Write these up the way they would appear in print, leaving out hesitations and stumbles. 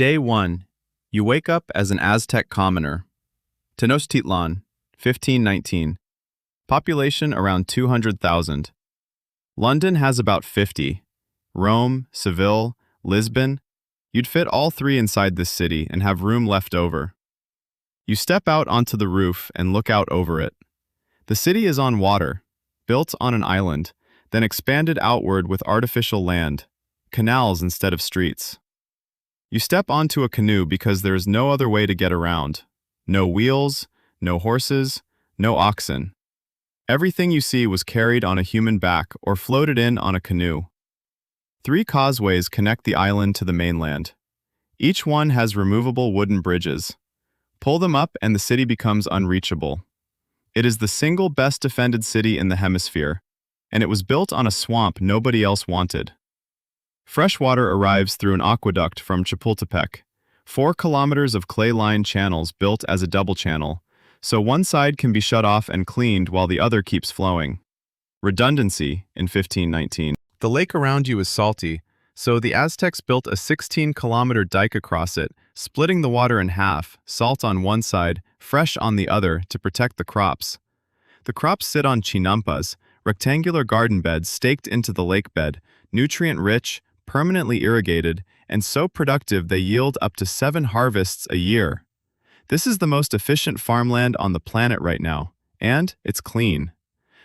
Day 1. You wake up as an Aztec commoner. Tenochtitlan, 1519. Population around 200,000. London has about 50. Rome, Seville, Lisbon. You'd fit all three inside this city and have room left over. You step out onto the roof and look out over it. The city is on water, built on an island, then expanded outward with artificial land, canals instead of streets. You step onto a canoe because there is no other way to get around. No wheels, no horses, no oxen. Everything you see was carried on a human back or floated in on a canoe. 3 causeways connect the island to the mainland. Each one has removable wooden bridges. Pull them up and the city becomes unreachable. It is the single best defended city in the hemisphere, and it was built on a swamp nobody else wanted. Fresh water arrives through an aqueduct from Chapultepec, 4 kilometers of clay-lined channels built as a double channel, so one side can be shut off and cleaned while the other keeps flowing. Redundancy in 1519. The lake around you is salty, so the Aztecs built a 16-kilometer dike across it, splitting the water in half, salt on one side, fresh on the other, to protect the crops. The crops sit on chinampas, rectangular garden beds staked into the lake bed, nutrient-rich, permanently irrigated, and so productive they yield up to 7 harvests a year. This is the most efficient farmland on the planet right now, and it's clean.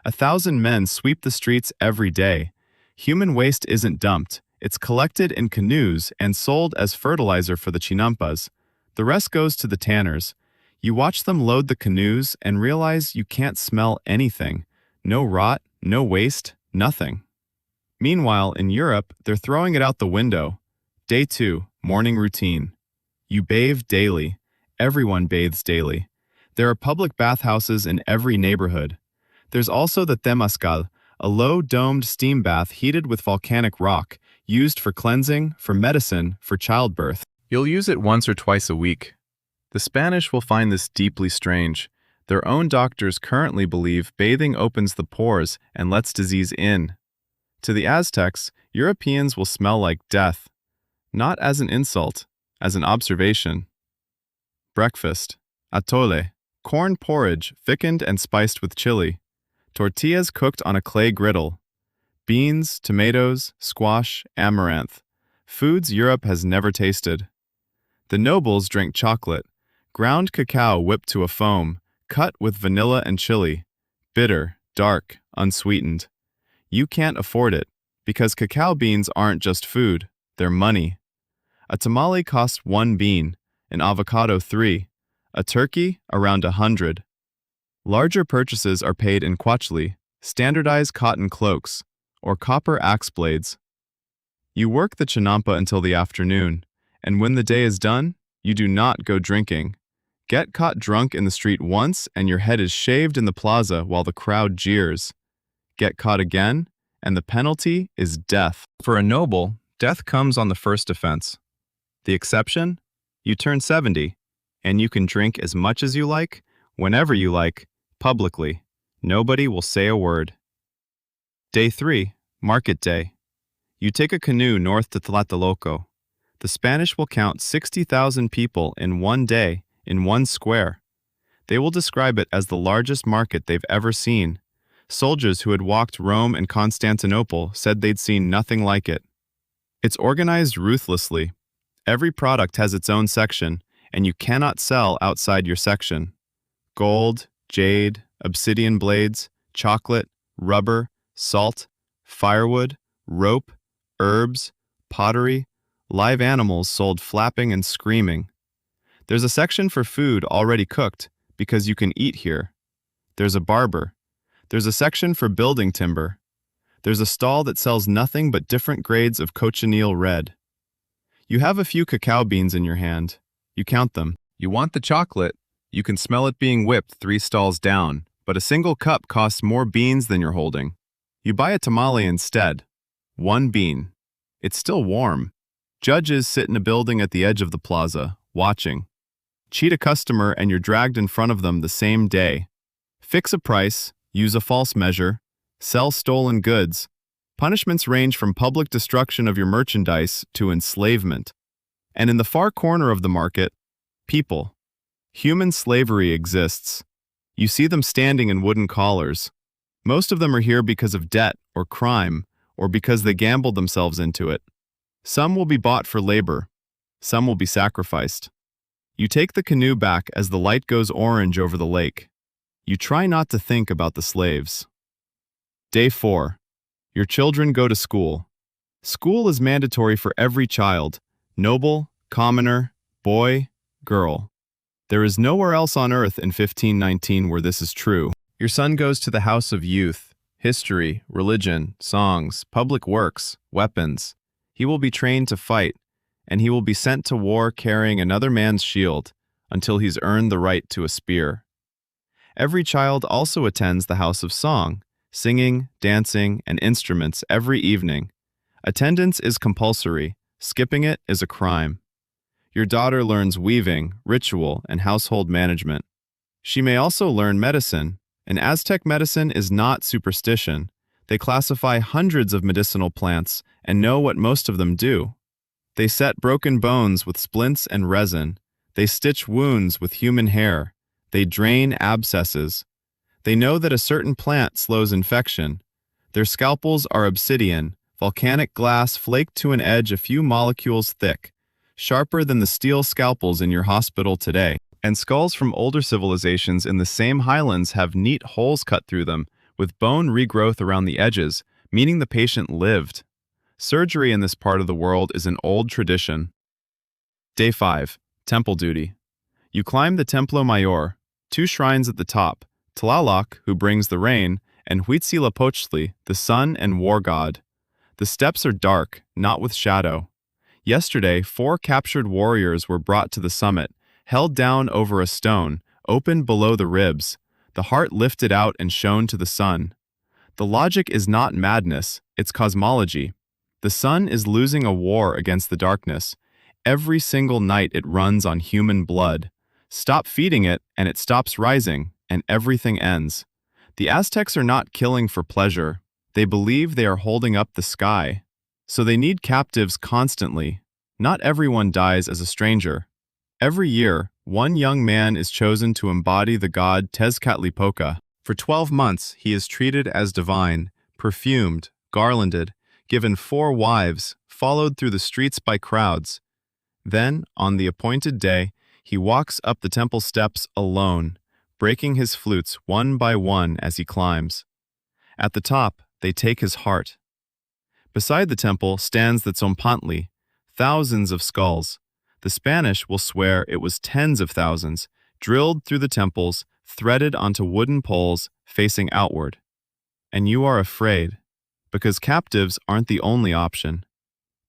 1,000 men sweep the streets every day. Human waste isn't dumped. It's collected in canoes and sold as fertilizer for the chinampas. The rest goes to the tanners. You watch them load the canoes and realize you can't smell anything. No rot, no waste, nothing. Meanwhile, in Europe, they're throwing it out the window. Day 2, morning routine. You bathe daily. Everyone bathes daily. There are public bathhouses in every neighborhood. There's also the temazcal, a low-domed steam bath heated with volcanic rock, used for cleansing, for medicine, for childbirth. You'll use it once or twice a week. The Spanish will find this deeply strange. Their own doctors currently believe bathing opens the pores and lets disease in. To the Aztecs, Europeans will smell like death. Not as an insult, as an observation. Breakfast. Atole. Corn porridge, thickened and spiced with chili. Tortillas cooked on a clay griddle. Beans, tomatoes, squash, amaranth. Foods Europe has never tasted. The nobles drink chocolate. Ground cacao whipped to a foam, cut with vanilla and chili. Bitter, dark, unsweetened. You can't afford it, because cacao beans aren't just food, they're money. A tamale costs 1 bean, an avocado 3, a turkey around 100. Larger purchases are paid in quachli, standardized cotton cloaks, or copper axe blades. You work the chinampa until the afternoon, and when the day is done, you do not go drinking. Get caught drunk in the street once and your head is shaved in the plaza while the crowd jeers. Get caught again, and the penalty is death. For a noble, death comes on the first offense. The exception? You turn 70, and you can drink as much as you like, whenever you like, publicly. Nobody will say a word. Day 3, Market Day. You take a canoe north to Tlatelolco. The Spanish will count 60,000 people in one day, in one square. They will describe it as the largest market they've ever seen. Soldiers who had walked Rome and Constantinople said they'd seen nothing like it. It's organized ruthlessly. Every product has its own section, and you cannot sell outside your section. Gold, jade, obsidian blades, chocolate, rubber, salt, firewood, rope, herbs, pottery, live animals sold flapping and screaming. There's a section for food already cooked, because you can eat here. There's a barber. There's a section for building timber. There's a stall that sells nothing but different grades of cochineal red. You have a few cacao beans in your hand. You count them. You want the chocolate. You can smell it being whipped 3 stalls down, but a single cup costs more beans than you're holding. You buy a tamale instead. 1 bean. It's still warm. Judges sit in a building at the edge of the plaza, watching. Cheat a customer and you're dragged in front of them the same day. Fix a price. Use a false measure, sell stolen goods. Punishments range from public destruction of your merchandise to enslavement. And in the far corner of the market, people. Human slavery exists. You see them standing in wooden collars. Most of them are here because of debt or crime, or because they gambled themselves into it. Some will be bought for labor. Some will be sacrificed. You take the canoe back as the light goes orange over the lake. You try not to think about the slaves. Day 4. Your children go to school. School is mandatory for every child, noble, commoner, boy, girl. There is nowhere else on earth in 1519 where this is true. Your son goes to the house of youth, history, religion, songs, public works, weapons. He will be trained to fight, and he will be sent to war carrying another man's shield until he's earned the right to a spear. Every child also attends the house of song, singing, dancing, and instruments every evening. Attendance is compulsory. Skipping it is a crime. Your daughter learns weaving, ritual, and household management. She may also learn medicine. And Aztec medicine is not superstition. They classify hundreds of medicinal plants and know what most of them do. They set broken bones with splints and resin. They stitch wounds with human hair. They drain abscesses. They know that a certain plant slows infection. Their scalpels are obsidian, volcanic glass flaked to an edge a few molecules thick, sharper than the steel scalpels in your hospital today. And skulls from older civilizations in the same highlands have neat holes cut through them, with bone regrowth around the edges, meaning the patient lived. Surgery in this part of the world is an old tradition. Day 5. Temple duty. You climb the Templo Mayor, 2 shrines at the top, Tlaloc, who brings the rain, and Huitzilopochtli, the sun and war god. The steps are dark, not with shadow. Yesterday, 4 captured warriors were brought to the summit, held down over a stone, opened below the ribs, the heart lifted out and shown to the sun. The logic is not madness, it's cosmology. The sun is losing a war against the darkness. Every single night it runs on human blood. Stop feeding it, and it stops rising, and everything ends. The Aztecs are not killing for pleasure. They believe they are holding up the sky. So they need captives constantly. Not everyone dies as a stranger. Every year, 1 young man is chosen to embody the god Tezcatlipoca. For 12 months, he is treated as divine, perfumed, garlanded, given 4 wives, followed through the streets by crowds. Then, on the appointed day, he walks up the temple steps alone, breaking his flutes one by one as he climbs. At the top, they take his heart. Beside the temple stands the Tzompantli, thousands of skulls. The Spanish will swear it was tens of thousands, drilled through the temples, threaded onto wooden poles, facing outward. And you are afraid, because captives aren't the only option.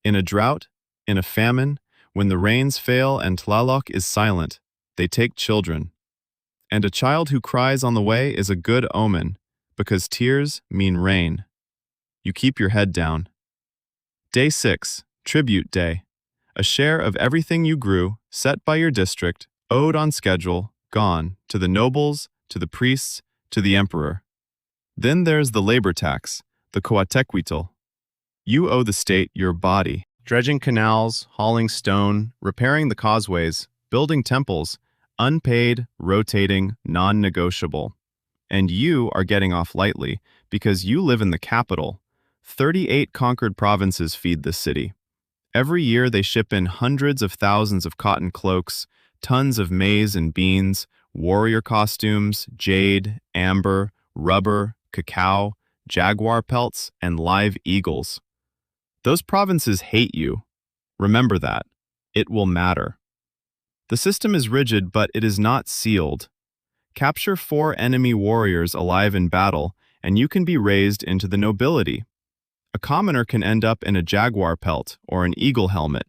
In a drought, in a famine, when the rains fail and Tlaloc is silent, they take children. And a child who cries on the way is a good omen, because tears mean rain. You keep your head down. Day 6, Tribute Day. A share of everything you grew, set by your district, owed on schedule, gone, to the nobles, to the priests, to the emperor. Then there's the labor tax, the coatequitl. You owe the state your body. Dredging canals, hauling stone, repairing the causeways, building temples, unpaid, rotating, non-negotiable. And you are getting off lightly, because you live in the capital. 38 conquered provinces feed this city. Every year they ship in hundreds of thousands of cotton cloaks, tons of maize and beans, warrior costumes, jade, amber, rubber, cacao, jaguar pelts, and live eagles. Those provinces hate you. Remember that. It will matter. The system is rigid, but it is not sealed. Capture 4 enemy warriors alive in battle, and you can be raised into the nobility. A commoner can end up in a jaguar pelt or an eagle helmet,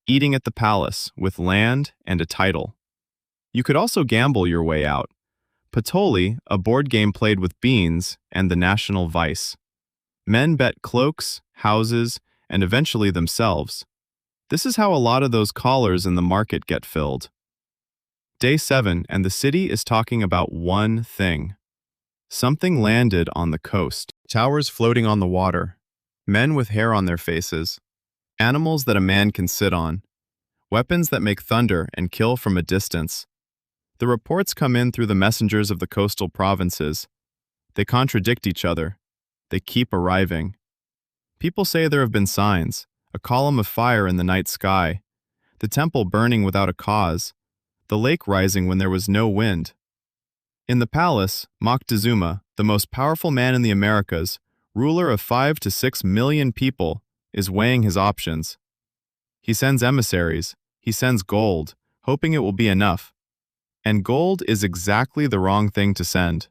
eating at the palace with land and a title. You could also gamble your way out. Patoli, a board game played with beans, and the national vice. Men bet cloaks, houses, and eventually themselves. This is how a lot of those collars in the market get filled. Day 7, and the city is talking about one thing. Something landed on the coast. Towers floating on the water. Men with hair on their faces. Animals that a man can sit on. weapons that make thunder and kill from a distance. The reports come in through the messengers of the coastal provinces. They contradict each other. They keep arriving. People say there have been signs, a column of fire in the night sky, the temple burning without a cause, the lake rising when there was no wind. In the palace, Moctezuma, the most powerful man in the Americas, ruler of 5 to 6 million people, is weighing his options. He sends emissaries, he sends gold, hoping it will be enough. And gold is exactly the wrong thing to send.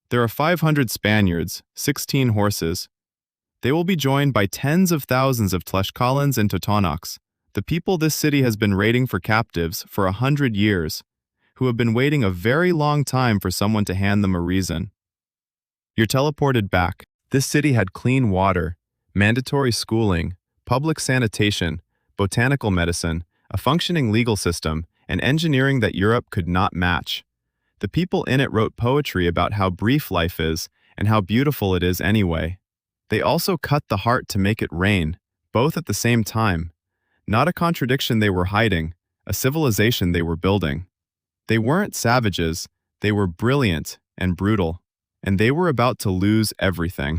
There are 500 Spaniards, 16 horses. They will be joined by tens of thousands of Tlaxcalans and Totonacs, the people this city has been raiding for captives for 100 years, who have been waiting a very long time for someone to hand them a reason. You're teleported back. This city had clean water, mandatory schooling, public sanitation, botanical medicine, a functioning legal system, and engineering that Europe could not match. The people in it wrote poetry about how brief life is and how beautiful it is anyway. They also cut the heart to make it rain, both at the same time. Not a contradiction they were hiding, a civilization they were building. They weren't savages, they were brilliant and brutal, and they were about to lose everything.